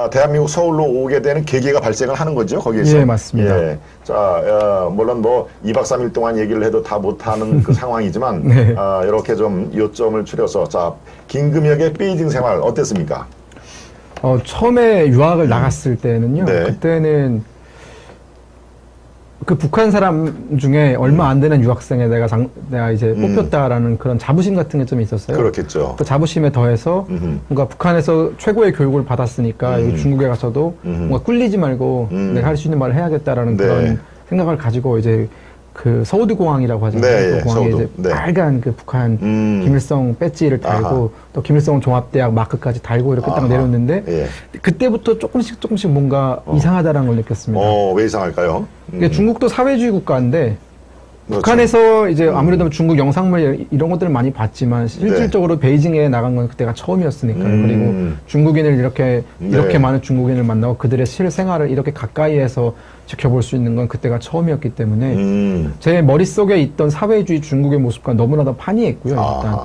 대한민국 서울로 오게 되는 계기가 발생을 하는 거죠, 거기에서. 예, 맞습니다. 예. 자, 물론 뭐 2박 3일 동안 얘기를 해도 다 못하는 그 상황이지만, 네. 이렇게 좀 요점을 추려서, 자, 김금혁의 베이징 생활 어땠습니까? 처음에 유학을 나갔을 때는요, 네. 그때는 그 북한 사람 중에 얼마 안 되는 유학생에 내가 이제 뽑혔다라는 그런 자부심 같은 게 좀 있었어요. 그렇겠죠. 그 자부심에 더해서 뭔가 북한에서 최고의 교육을 받았으니까 여기 중국에 가서도 뭔가 꿀리지 말고 내가 할 수 있는 말을 해야겠다라는 네. 그런 생각을 가지고 이제 그 서우드 공항이라고 하잖아요. 네, 그 공항에 서우드. 이제 네. 빨간 그 북한 김일성 배지를 달고 아하. 또 김일성 종합대학 마크까지 달고 이렇게 아하. 딱 내렸는데 예. 그때부터 조금씩 뭔가 이상하다라는 걸 느꼈습니다. 왜 이상할까요? 이게 중국도 사회주의 국가인데 그렇죠. 북한에서 이제 아무래도 중국 영상물 이런 것들을 많이 봤지만 실질적으로 베이징에 나간 건 그때가 처음이었으니까요. 그리고 중국인을 이렇게 네. 많은 중국인을 만나고 그들의 실생활을 이렇게 가까이에서 지켜볼 수 있는 건 그때가 처음이었기 때문에 제 머릿속에 있던 사회주의 중국의 모습과 너무나도 판이했고요. 일단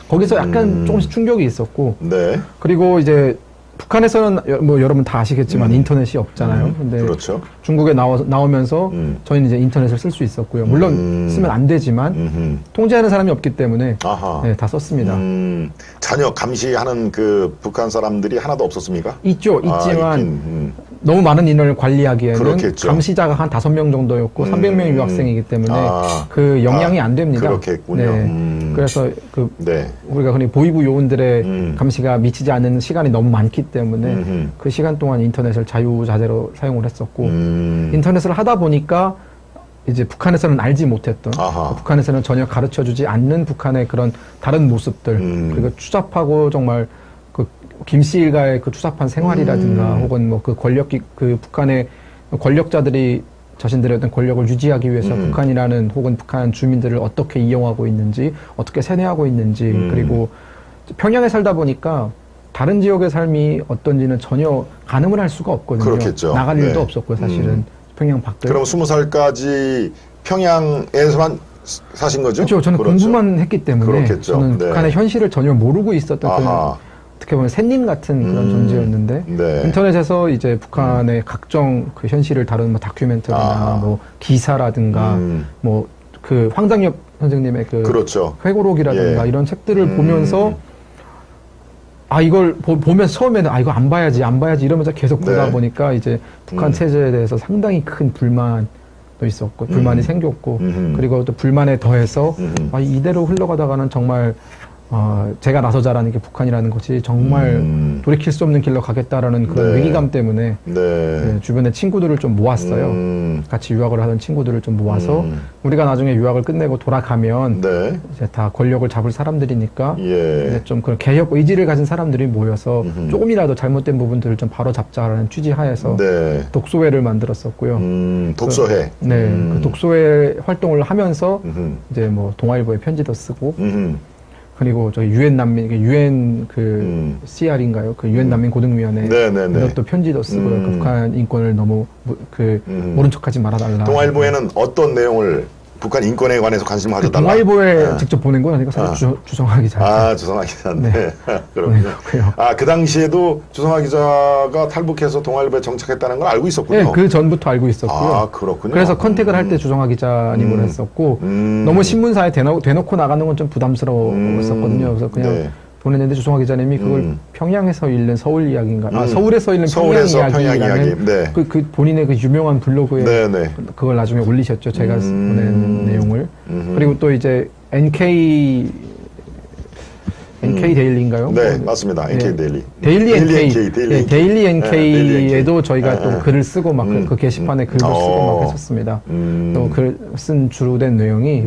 거기서 약간 조금씩 충격이 있었고 네. 그리고 이제 북한에서는 뭐 여러분 다 아시겠지만 인터넷이 없잖아요. 근데 그렇죠. 중국에 나오면서 저희는 이제 인터넷을 쓸 수 있었고요. 물론 쓰면 안 되지만 통제하는 사람이 없기 때문에 네, 다 썼습니다. 전혀 감시하는 그 북한 사람들이 하나도 없었습니까? 있지만 너무 많은 인원을 관리하기에는 그렇겠죠. 감시자가 한 5명 정도였고 300명의 유학생이기 때문에 그 영향이 안 됩니다. 그렇겠군요. 네. 그래서 네. 우리가 흔히 보위부 요원들의 감시가 미치지 않는 시간이 너무 많기 때문에 그 시간 동안 인터넷을 자유자재로 사용을 했었고 인터넷을 하다 보니까 이제 북한에서는 알지 못했던 북한에서는 전혀 가르쳐주지 않는 북한의 그런 다른 모습들 그리고 추잡하고 정말 그 김씨 일가의 그 추잡한 생활이라든가 혹은 뭐 그 그 북한의 권력자들이 자신들의 어떤 권력을 유지하기 위해서 북한이라는 혹은 북한 주민들을 어떻게 이용하고 있는지 어떻게 세뇌하고 있는지 그리고 평양에 살다 보니까 다른 지역의 삶이 어떤지는 전혀 가늠을 할 수가 없거든요. 그렇겠죠. 나갈 일도 네. 없었고 사실은 평양 밖들. 그럼 20살까지 평양에서만 사신 거죠? 그렇죠. 저는 그렇죠. 공부만 했기 때문에 그렇겠죠. 저는 네. 북한의 현실을 전혀 모르고 있었던 그런 어떻게 보면 샌님 같은 그런 존재였는데 네. 인터넷에서 이제 북한의 각종 그 현실을 다루는 뭐 다큐멘터리나 뭐 기사라든가 뭐 그 황장엽 선생님의 그 그렇죠. 회고록이라든가 예. 이런 책들을 보면서 이걸 보면서 처음에는 이거 안 봐야지 이러면서 계속 보다 네. 보니까 이제 북한 체제에 대해서 상당히 큰 불만도 있었고 불만이 생겼고 그리고 또 불만에 더해서 이대로 흘러가다가는 정말 제가 나서자라는 게 북한이라는 것이 정말 돌이킬 수 없는 길로 가겠다라는 그런 네. 위기감 때문에 네. 주변에 친구들을 좀 모았어요. 같이 유학을 하던 친구들을 좀 모아서 우리가 나중에 유학을 끝내고 돌아가면 네. 이제 다 권력을 잡을 사람들이니까 예. 이제 좀 그런 개혁 의지를 가진 사람들이 모여서 조금이라도 잘못된 부분들을 좀 바로 잡자라는 취지하에서 네. 독소회를 만들었었고요. 독서회. 그 독소회 활동을 하면서 이제 뭐 동아일보에 편지도 쓰고 그리고 저희 유엔 난민 유엔 그 CR인가요? 그 유엔 난민 고등위원회 이것도 편지도 쓰고요. 그 북한 인권을 너무 모른 척하지 말아달라. 동아일보에는 어떤 내용을 북한 인권에 관해서 관심을 가져달라? 동아일보에 직접 보낸 건 아니고 사실 주성하 기자. 주성하 기자인데. 그렇군요. 그래요. 그 당시에도 주성하 기자가 탈북해서 동아일보에 정착했다는 걸 알고 있었군요. 네, 그 전부터 알고 있었고요. 그렇군요. 그래서 컨택을 할 때 주성하 기자님으로 했었고 너무 신문사에 대놓고 나가는 건 좀 부담스러웠었거든요. 그래서 그냥 보냈는데 주성하 기자님이 그걸 평양에서 읽는 서울 이야기인가? 서울에서 읽는 평양 이야기라는 그 본인의 그 유명한 블로그에 그걸 나중에 올리셨죠. 제가 보낸 내용을. 그리고 또 이제 NK 데일리인가요? 네, 맞습니다. NK 데일리. 데일리 NK에도 저희가 또 글을 쓰고 막 그 게시판에 글을 쓰고 막 했었습니다. 또 글 쓴 주로 된 내용이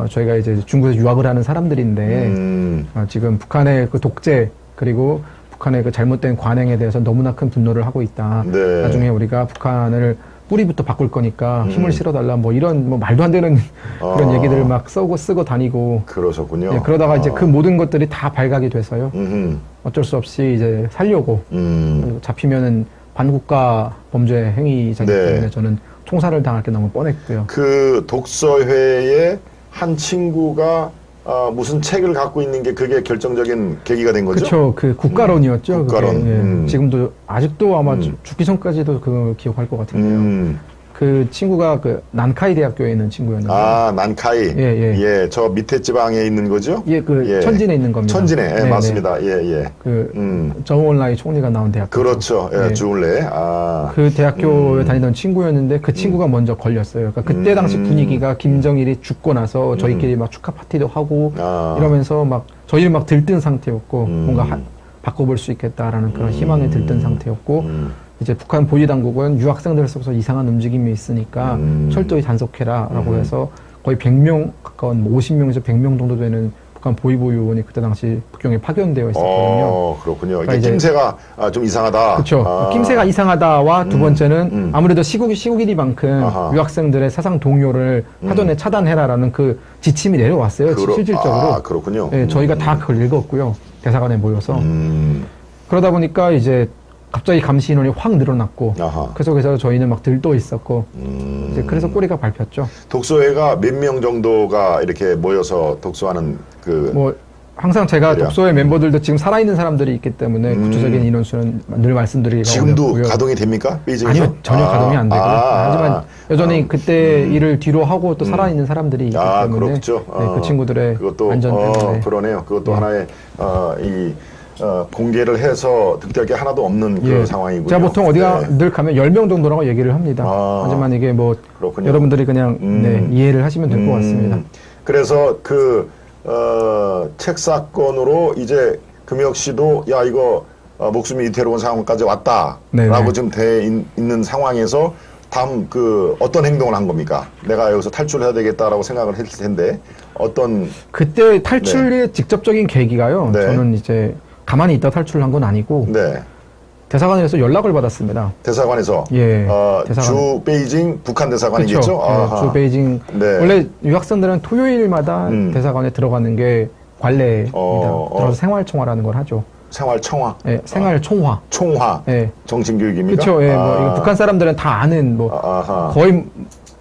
저희가 이제 중국에서 유학을 하는 사람들인데 지금 북한의 그 독재 그리고 북한의 그 잘못된 관행에 대해서 너무나 큰 분노를 하고 있다. 나중에 우리가 북한을 뿌리부터 바꿀 거니까 힘을 실어달라 뭐 이런 뭐 말도 안 되는 그런 얘기들을 막 쓰고 다니고 그러셨군요. 네, 그러다가 이제 그 모든 것들이 다 발각이 돼서요. 어쩔 수 없이 이제 살려고 잡히면은 반국가 범죄 행위이기 때문에 저는 총살을 당할 게 너무 뻔했고요. 그 독서회에 한 친구가 무슨 책을 갖고 있는 게 그게 결정적인 계기가 된 거죠? 그렇죠. 그 국가론이었죠. 국가론. 그게. 예. 지금도 아직도 아마 죽기 전까지도 그걸 기억할 것 같은데요. 그 친구가 그 난카이 대학교에 있는 친구였는데. 아, 난카이. 예, 저 밑에 지방에 있는 거죠? 예, 천진에 있는 겁니다. 천진에, 예, 네, 맞습니다. 예. 정원라이 총리가 나온 대학교. 그렇죠. 예, 주울레. 그 대학교에 다니던 친구였는데 그 친구가 먼저 걸렸어요. 그러니까 그때 당시 분위기가 김정일이 죽고 나서 저희끼리 막 축하 파티도 하고 이러면서 막 저희를 막 들뜬 상태였고 뭔가 바꿔볼 수 있겠다라는 그런 희망에 들뜬 상태였고 이제 북한 보위 당국은 유학생들 속에서 이상한 움직임이 있으니까 철저히 단속해라라고 해서 거의 100명 가까운 50명에서 100명 정도 되는 북한 보위부 요원이 그때 당시 북경에 파견되어 있었거든요. 그렇군요. 그러니까 이게 낌새가 좀 이상하다. 그렇죠. 낌새가 이상하다와 두 번째는 아무래도 시국이니만큼 유학생들의 사상 동요를 사전에 차단해라라는 그 지침이 내려왔어요. 실질적으로. 그렇군요. 네, 저희가 다 그걸 읽었고요. 대사관에 모여서. 그러다 보니까 이제 갑자기 감시 인원이 확 늘어났고 그 속에서 저희는 막 들떠 있었고 이제 그래서 꼬리가 밟혔죠. 독서회가 몇 명 정도가 이렇게 모여서 독서하는 뭐 항상 제가 독서회 멤버들도 지금 살아있는 사람들이 있기 때문에 구체적인 인원수는 늘 말씀드리기가 지금도 어렵고요. 가동이 됩니까? 베이징에서? 아니요, 전혀 가동이 안 되고 하지만 여전히 그때 일을 뒤로 하고 또 살아있는 사람들이 있기 때문에 그렇죠. 네, 그 친구들의 그것도, 안전 때문에 그러네요. 그것도 하나의 공개를 해서 득될 게 하나도 없는 그런 상황이고요. 제가 보통 어디가 늘 가면 10명 정도라고 얘기를 합니다. 하지만 이게 뭐 그렇군요. 여러분들이 그냥 이해를 하시면 될 것 같습니다. 그래서 책 사건으로 이제 금혁 씨도 야 이거 목숨이 위태로운 상황까지 왔다라고 지금 돼 있는 상황에서 다음 어떤 행동을 한 겁니까? 내가 여기서 탈출해야 되겠다라고 생각을 했을 텐데 어떤 그때 탈출의 직접적인 계기가요. 저는 이제 가만히 있다 탈출을 한 건 아니고 대사관에서 연락을 받았습니다. 대사관에서? 예. 주 베이징 북한 대사관이겠죠? 그렇죠. 주 베이징. 원래 유학생들은 토요일마다 대사관에 들어가는 게 관례입니다. 들어가서 생활청화라는 걸 하죠. 생활청화? 네, 생활총화. 총화? 네. 정신교육입니까? 그렇죠. 예, 뭐 이거 북한 사람들은 다 아는 거의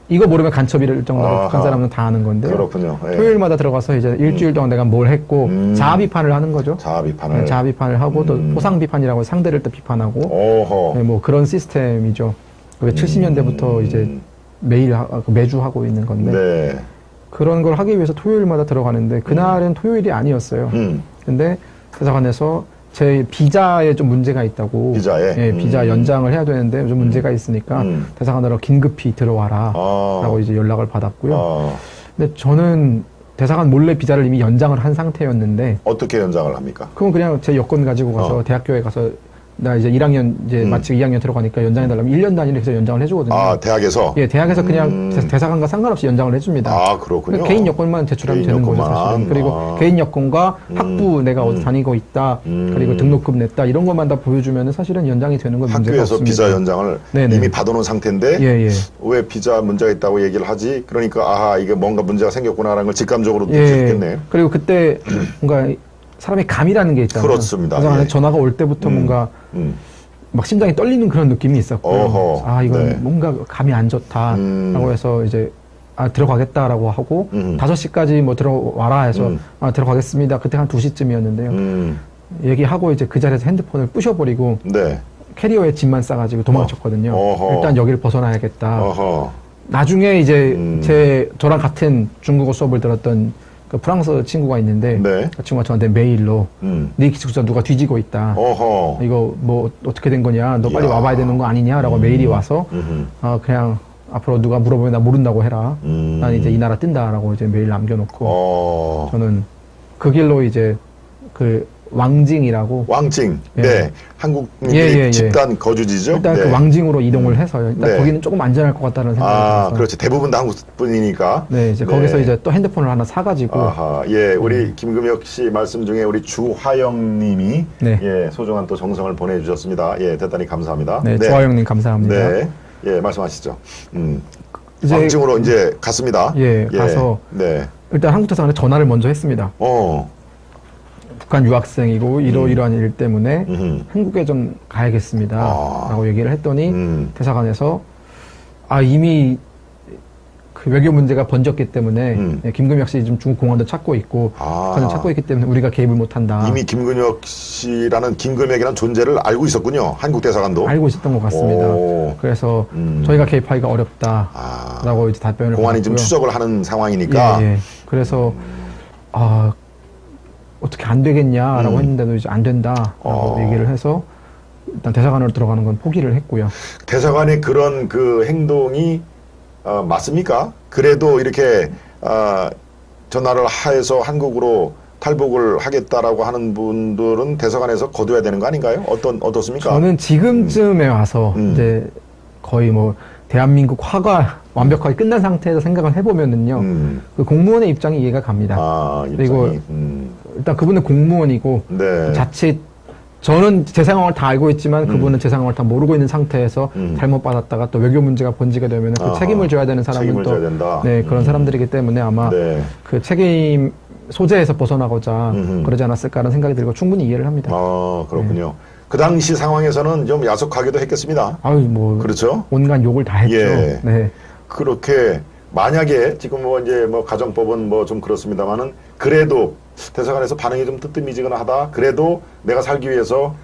이거 모르면 간첩일 정도로 북한 사람은 다 아는 건데. 그렇군요. 토요일마다 들어가서 이제 일주일 동안 내가 뭘 했고 자아 비판을 하는 거죠. 자아 비판을. 자아 비판을 하고 또 포상 비판이라고 상대를 또 비판하고. 네, 뭐 그런 시스템이죠. 그게 70년대부터 이제 매주 하고 있는 건데. 그런 걸 하기 위해서 토요일마다 들어가는데 그날은 토요일이 아니었어요. 근데 대사관에서 제 비자에 좀 문제가 있다고. 비자에? 예, 비자 연장을 해야 되는데 좀 문제가 있으니까 대사관으로 긴급히 들어와라. 라고 이제 연락을 받았고요. 근데 저는 대사관 몰래 비자를 이미 연장을 한 상태였는데. 어떻게 연장을 합니까? 그건 그냥 제 여권 가지고 가서 대학교에 가서 나 이제 1학년 이제 마치고 2학년 들어가니까 연장해달라면 1년 단위로 해서 연장을 해주거든요. 대학에서? 예, 대학에서 그냥 대사관과 상관없이 연장을 해줍니다. 그렇군요. 개인 여권만 제출하면 되는 거죠, 사실은. 그리고 개인 여권과 학부 내가 어디 다니고 있다, 그리고 등록금 냈다, 이런 것만 다 보여주면 사실은 연장이 되는 건 문제가 없습니다. 학교에서 비자 연장을 이미 받아놓은 상태인데 왜 비자 문제가 있다고 얘기를 하지? 그러니까 이게 뭔가 문제가 생겼구나라는 걸 직감적으로 느낄 수 있겠네요. 그리고 그때 뭔가 사람의 감이라는 게 있잖아요. 그렇습니다. 그래서 전화가 올 때부터 뭔가 막 심장이 떨리는 그런 느낌이 있었고요. 이건 뭔가 감이 안 좋다라고 해서 이제 들어가겠다라고 하고 5시까지 뭐 들어와라 해서 들어가겠습니다. 그때 한 2시쯤이었는데요. 얘기하고 이제 그 자리에서 핸드폰을 부셔버리고 캐리어에 짐만 싸가지고 도망쳤거든요. 일단 여기를 벗어나야겠다. 나중에 이제 저랑 같은 중국어 수업을 들었던 그 프랑스 친구가 있는데 그 친구가 저한테 메일로 네 기숙사 누가 뒤지고 있다. 이거 뭐 어떻게 된 거냐. 너 빨리 와봐야 되는 거 아니냐라고 메일이 와서 그냥 앞으로 누가 물어보면 나 모른다고 해라. 난 이제 이 나라 뜬다라고 이제 메일 남겨놓고 저는 그 길로 이제 그 왕징이라고. 왕징. 한국민들의 집단 거주지죠. 일단 그 왕징으로 이동을 해서요. 일단 거기는 조금 안전할 것 같다는 생각이 들어서. 그렇지. 대부분 다 한국 분이니까. 이제 거기서 이제 또 핸드폰을 하나 사가지고. 우리 김금혁 씨 말씀 중에 우리 주화영 님이 소중한 또 정성을 보내주셨습니다. 대단히 감사합니다. 주화영님 감사합니다. 말씀하시죠. 왕징으로 이제 갔습니다. 가서. 일단 한국 대사관에 전화를 먼저 했습니다. 북한 유학생이고 이러이러한 일 때문에 한국에 좀 가야겠습니다. 라고 얘기를 했더니 대사관에서 이미 그 외교 문제가 번졌기 때문에 예, 김금혁 씨 지금 중국 공안도 찾고 있고 북한을 찾고 있기 때문에 우리가 개입을 못한다. 이미 김근혁 씨라는 김금혁이라는 존재를 알고 있었군요. 한국 대사관도 알고 있었던 것 같습니다. 그래서 저희가 개입하기가 어렵다라고 이제 답변을 공안이 좀 받았고요. 추적을 하는 상황이니까. 예, 예. 그래서 어떻게 안 되겠냐라고 했는데도 이제 안 된다라고 얘기를 해서 일단 대사관으로 들어가는 건 포기를 했고요. 대사관의 그런 그 행동이 맞습니까? 그래도 이렇게 전화를 하해서 한국으로 탈북을 하겠다라고 하는 분들은 대사관에서 거둬야 되는 거 아닌가요? 어떻습니까? 저는 지금쯤에 와서 이제 거의 뭐 대한민국 화가 완벽하게 끝난 상태에서 생각을 해보면은요, 그 공무원의 입장이 이해가 갑니다. 그리고 일단 그분은 공무원이고 네. 자칫 저는 제 상황을 다 알고 있지만 그분은 제 상황을 다 모르고 있는 상태에서 잘못 받았다가 또 외교 문제가 번지게 되면 그 책임을 져야 되는 사람은 또 네, 그런 사람들이기 때문에 아마 네. 그 책임 소재에서 벗어나고자 그러지 않았을까라는 생각이 들고 충분히 이해를 합니다. 그렇군요. 네. 그 당시 상황에서는 좀 야속하기도 했겠습니다. 아유, 뭐 그렇죠? 온갖 욕을 다 했죠. 예. 네. 그렇게 만약에 지금 뭐 이제 뭐 가정법은 뭐 좀 그렇습니다만은 그래도 대사관에서 반응이 좀 뜨뜻미지근하다. 그래도 내가 살기 위해서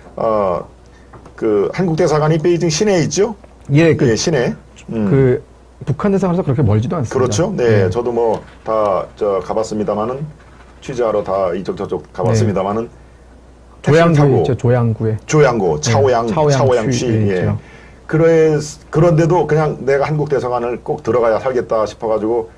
그 한국 대사관이 베이징 시내에 있죠? 예, 예, 시내. 그 북한 대사관에서 그렇게 멀지도 않습니다. 그렇죠. 네, 저도 뭐 다 가봤습니다만은 취재하러 다 이쪽 저쪽 가봤습니다만은 조양구에 있죠. 조양구에. 조양구, 차오양취. 예. 그런데도 그냥 내가 한국 대사관을 꼭 들어가야 살겠다 싶어가지고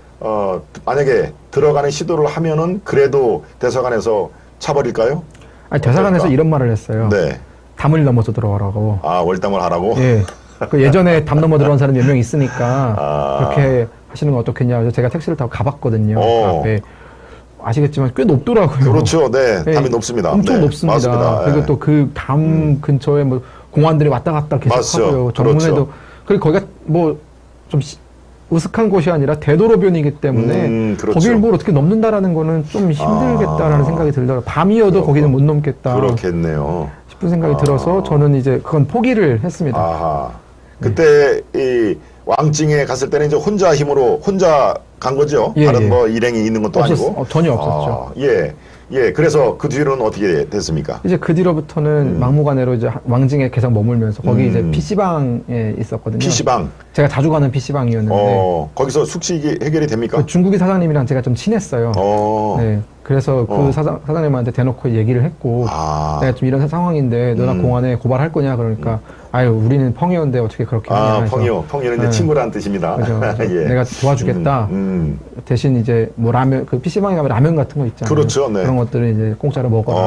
만약에 들어가는 시도를 하면은 그래도 대사관에서 차버릴까요? 아니 대사관에서 이런 말을 했어요. 네. 담을 넘어서 들어가라고. 월담을 하라고? 예. 그 예전에 담 넘어 들어간 사람이 몇 명 있으니까 그렇게 하시는 건 어떻겠냐. 그래서 제가 택시를 타고 가봤거든요. 그 앞에. 아시겠지만 꽤 높더라고요. 그렇죠. 네. 네. 담이 높습니다. 엄청 네. 높습니다. 맞습니다. 그리고 또 그 담 근처에 뭐 공안들이 왔다 갔다 계속 맞죠. 하고요. 정문에도. 그렇죠. 그리고 거기가 뭐 좀 으슥한 곳이 아니라 대도로변이기 때문에 그렇죠. 거길 뭘 어떻게 넘는다라는 거는 좀 힘들겠다라는 생각이 들더라고요. 밤이어도 거기는 못 넘겠다. 그렇겠네요. 싶은 생각이 들어서 저는 이제 그건 포기를 했습니다. 아하. 그때 이 왕징에 갔을 때는 이제 혼자 힘으로 혼자 간 거죠. 예, 다른 예. 뭐 일행이 있는 것도 아니고. 전혀 없었죠. 예. 예. 그래서 그 뒤로는 어떻게 됐습니까? 이제 그 뒤로부터는 막무가내로 이제 왕징에 계속 머물면서 거기 이제 PC방에 있었거든요. PC방. 제가 자주 가는 PC방이었는데. 거기서 숙식이 해결이 됩니까? 그 중국인 사장님이랑 제가 좀 친했어요. 네. 그래서 그 사장님한테 대놓고 얘기를 했고, 내가 좀 이런 상황인데 너나 공안에 고발할 거냐 그러니까, 아유 우리는 펑이었는데 어떻게 그렇게 하냐. 펑이는 이제 친구라는 뜻입니다. 그죠. 예. 내가 도와주겠다. 대신 이제 뭐 라면, 그 PC방에 가면 라면 같은 거 있잖아요. 그렇죠. 네. 그런 것들을 이제 공짜로 먹어라.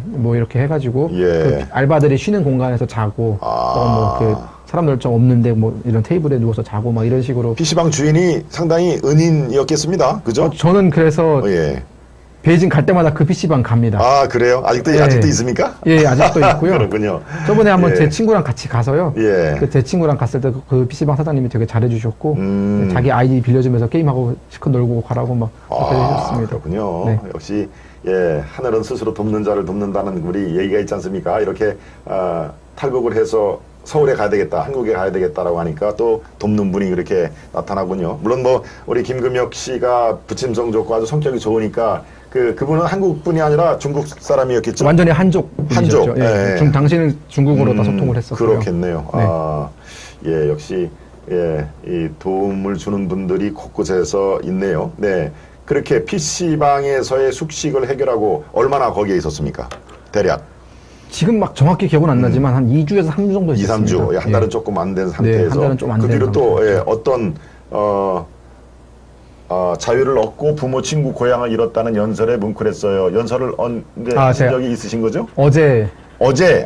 뭐 이렇게 해가지고 예. 그 알바들이 쉬는 공간에서 자고, 또 뭐 그 사람들 좀 없는데 뭐 이런 테이블에 누워서 자고 막 이런 식으로. PC방 주인이 상당히 은인이었겠습니다. 그죠? 저는 그래서 예. 베이징 갈 때마다 그 PC방 갑니다. 그래요? 아직도 있습니까? 예, 아직도 있고요. 그렇군요. 저번에 한번 예. 제 친구랑 같이 가서요. 예. 제 친구랑 갔을 때 그 PC방 사장님이 되게 잘해주셨고, 자기 아이디 빌려주면서 게임하고 실컷 놀고 가라고 막 그렇게 해주셨습니다. 그렇군요. 네. 역시, 예, 하늘은 스스로 돕는 자를 돕는다는 우리 얘기가 있지 않습니까? 이렇게, 탈북을 해서 서울에 가야 되겠다, 한국에 가야 되겠다라고 하니까 또 돕는 분이 그렇게 나타나군요. 물론 뭐, 우리 김금혁 씨가 부침성 좋고 아주 성격이 좋으니까 그분은 한국 분이 아니라 중국 사람이었겠죠? 완전히 한족. 한족. 예. 예. 당시는 중국어로 다 소통을 했었고요. 그렇겠네요. 네. 예, 역시, 예, 이 도움을 주는 분들이 곳곳에서 있네요. 네. 그렇게 PC방에서의 숙식을 해결하고 얼마나 거기에 있었습니까? 대략. 지금 막 정확히 기억은 안 나지만 한 2주에서 3주 정도 있었습니다. 2, 3주. 예, 한 달은 조금 안 된 상태에서. 네, 한 달은 좀 안 그 된 뒤로 또, 상태였죠. 예, 어떤, 자유를 얻고 부모, 친구, 고향을 잃었다는 연설에 뭉클했어요. 연설을 언제 하신 적이 있으신 거죠? 어제.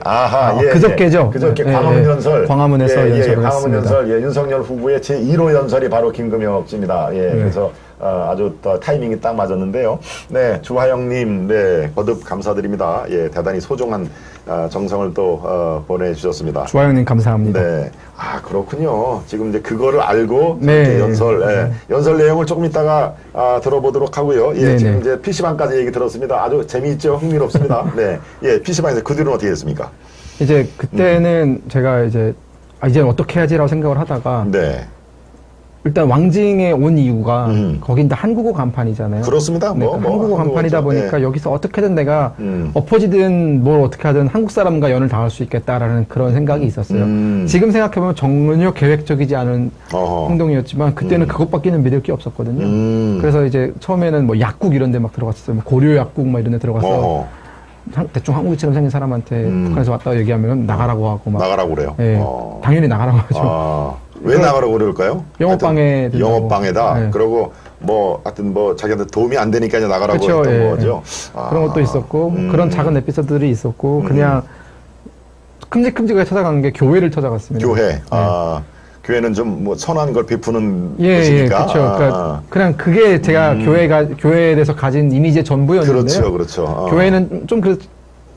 아하, 예. 그저께죠. 그저께 예, 광화문 예. 연설. 광화문에서 연설을 광화문 했습니다. 연설, 예, 윤석열 후보의 제1호 연설이 바로 김금혁 씨입니다. 예, 그래서 아주 타이밍이 딱 맞았는데요. 네, 주하영님, 네, 거듭 감사드립니다. 예, 대단히 소중한 정성을 또 보내주셨습니다. 주하영님 감사합니다. 네, 그렇군요. 지금 이제 그거를 알고 네. 연설 내용을 조금 이따가 들어보도록 하고요. 예, 네, 지금 네. 이제 PC방까지 얘기 들었습니다. 아주 재미있죠, 흥미롭습니다. 네, 예, PC방에서 그 뒤로는 어떻게 됐습니까? 이제 그때는 제가 이제 어떻게 해야지라고 생각을 하다가 네. 일단 왕징에 온 이유가 거긴 다 한국어 간판이잖아요. 그렇습니다. 네, 한국어 간판이다 보니까 예. 여기서 어떻게든 내가 엎어지든 뭘 어떻게 하든 한국 사람과 연을 닿을 수 있겠다라는 그런 생각이 있었어요. 지금 생각해보면 전혀 계획적이지 않은 행동이었지만 그때는 그것밖에는 믿을 게 없었거든요. 그래서 이제 처음에는 뭐 약국 이런 데 막 들어갔었어요. 뭐 고려 약국 막 이런 데 들어가서 대충 한국인처럼 생긴 사람한테 북한에서 왔다고 얘기하면 나가라고 하고 막. 나가라고 그래요? 네, 당연히 나가라고 하죠. 왜 나가라고 그럴까요? 영업방해. 영업방해다. 네. 그러고 뭐 하여튼 뭐 자기한테 도움이 안 되니까 이제 나가라고 그쵸, 했던 예, 거죠. 그런 것도 있었고 그런 작은 에피소드들이 있었고 그냥 큼직큼직하게 찾아간 게 교회를 찾아갔습니다. 교회. 교회는 좀 뭐 선한 걸 베푸는 예, 곳이니까. 그렇죠. 그러니까 그냥 그게 제가 교회에 대해서 가진 이미지의 전부였는데요. 그렇죠, 그렇죠. 교회는 좀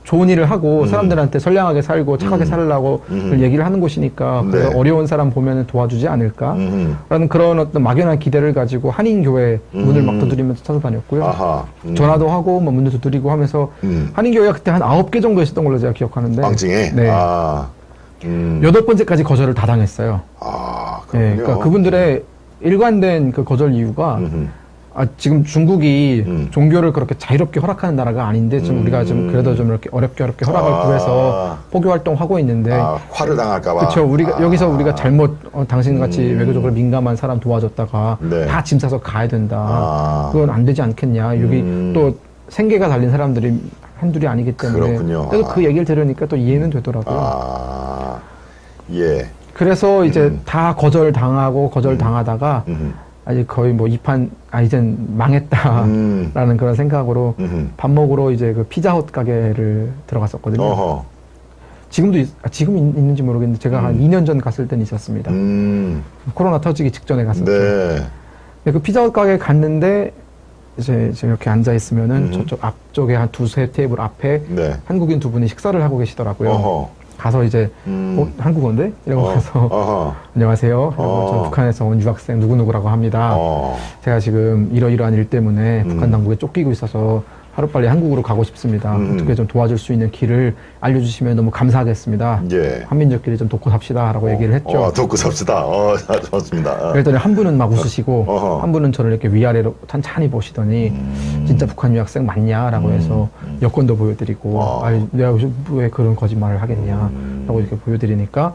좋은 일을 하고 사람들한테 선량하게 살고 착하게 살라고 얘기를 하는 곳이니까 그래서 네. 어려운 사람 보면 도와주지 않을까라는 그런 어떤 막연한 기대를 가지고 한인교회 문을 막 두드리면서 찾아다녔고요. 전화도 하고 뭐 문도 두드리고 하면서 한인교회가 그때 한 9개 정도 있었던 걸로 제가 기억하는데 왕징에? 네. 8번째까지 거절을 다 당했어요. 그렇군요. 네, 그러니까 그분들의 일관된 그 거절 이유가 지금 중국이 종교를 그렇게 자유롭게 허락하는 나라가 아닌데 좀 우리가 좀 그래도 좀 이렇게 어렵게 허락을 구해서 포교 활동하고 있는데 화를 당할까봐. 그렇죠. 우리가 우리가 잘못 당신같이 외교적으로 민감한 사람 도와줬다가 네. 다 짐 싸서 가야 된다. 그건 안 되지 않겠냐. 여기 또 생계가 달린 사람들이 한둘이 아니기 때문에. 그렇군요. 그래서 그 얘기를 들으니까 또 이해는 되더라고요. 예. 그래서 이제 다 거절 당하다가 아직 거의 뭐 이젠 망했다라는 그런 생각으로 밥 먹으러 이제 그 피자헛 가게를 들어갔었거든요. 지금 있는지 모르겠는데 제가 한 2년 전 갔을 때는 있었습니다. 코로나 터지기 직전에 갔었죠. 네. 그 피자헛 가게 갔는데 이제 이렇게 앉아 있으면은 저쪽 앞쪽에 한 두세 테이블 앞에 네. 한국인 두 분이 식사를 하고 계시더라고요. 가서 이제 한국어인데? 이러고 가서 안녕하세요. 저 북한에서 온 유학생 누구누구라고 합니다. 제가 지금 이러이러한 일 때문에 북한 당국에 쫓기고 있어서 하루빨리 한국으로 가고 싶습니다. 어떻게 좀 도와줄 수 있는 길을 알려주시면 너무 감사하겠습니다. 예. 한민족끼리 좀 돕고 삽시다 라고 얘기를 했죠. 돕고 삽시다. 좋습니다. 그랬더니 한 분은 막 웃으시고 한 분은 저를 이렇게 위아래로 찬찬히 보시더니 진짜 북한 유학생 맞냐라고 해서 여권도 보여드리고 내가 왜 그런 거짓말을 하겠냐라고 이렇게 보여드리니까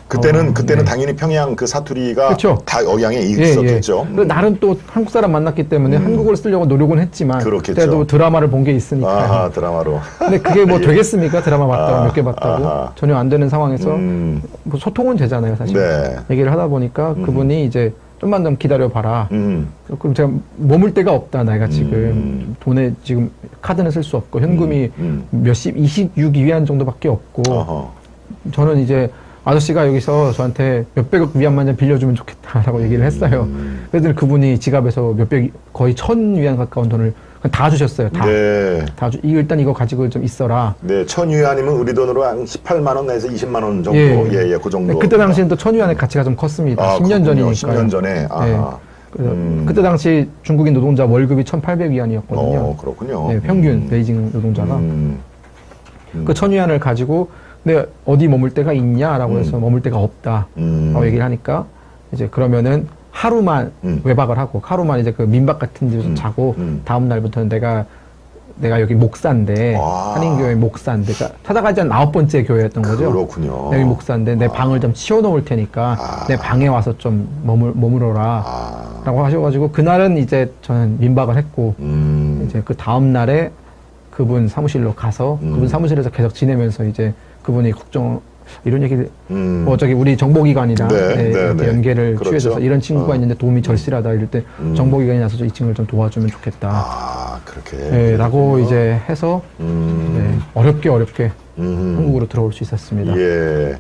그때는 네. 당연히 평양 그 사투리가 그쵸. 다 영향에 있었겠죠. 나름 또 한국 사람 만났기 때문에 한국어를 쓰려고 노력은 했지만 그렇겠죠. 그때도 드라마를 본 게 있으니까. 드라마로. 근데 그게 뭐 되겠습니까? 드라마 봤다고 몇 개 봤다고 전혀 안 되는 상황에서 뭐 소통은 되잖아요, 사실. 네. 얘기를 하다 보니까 그분이 이제 좀만 좀 기다려 봐라. 그럼 제가 머물 데가 없다. 내가 지금 돈에 지금 카드는 쓸 수 없고 현금이 26위안 정도밖에 없고 저는 이제 아저씨가 여기서 저한테 몇백억 위안만 좀 빌려주면 좋겠다라고 얘기를 했어요. 그랬더니 그분이 지갑에서 거의 1000위안 가까운 돈을 그냥 다 주셨어요. 다. 네. 일단 이거 가지고 좀 있어라. 네, 1000위안이면 우리 돈으로 한 18만 원 내에서 20만 원 정도. 예, 그 정도. 그때 당시엔 또 1000위안의 가치가 좀 컸습니다. 10년 전이니까요. 10년 전에. 그때 당시 중국인 노동자 월급이 1,800위안이었거든요. 그렇군요. 네, 평균 베이징 노동자가. 그 1000위안을 가지고 근데 어디 머물 데가 있냐라고 해서 머물 데가 없다라고 얘기를 하니까 이제 그러면은 하루만 외박을 하고 하루만 이제 그 민박 같은 데서 자고 다음 날부터는 내가 여기 목사인데 한인교회 목사인데 그러니까 찾아가지 않은 9번째 교회였던 거죠. 그렇군요. 여기 목사인데 내 방을 좀 치워놓을 테니까 내 방에 와서 좀 머물어라 라고 하셔가지고 그날은 이제 저는 민박을 했고 이제 그 다음 날에 그분 사무실로 가서 그분 사무실에서 계속 지내면서 이제 그분이 이런 얘기를 우리 정보기관이랑 이렇게 연계를 그렇죠. 취해서 이런 친구가 있는데 도움이 절실하다 이럴 때 정보기관이 나서 이 친구를 좀 도와주면 좋겠다. 그렇게. 라고 이제 해서 어렵게 한국으로 들어올 수 있었습니다. 예.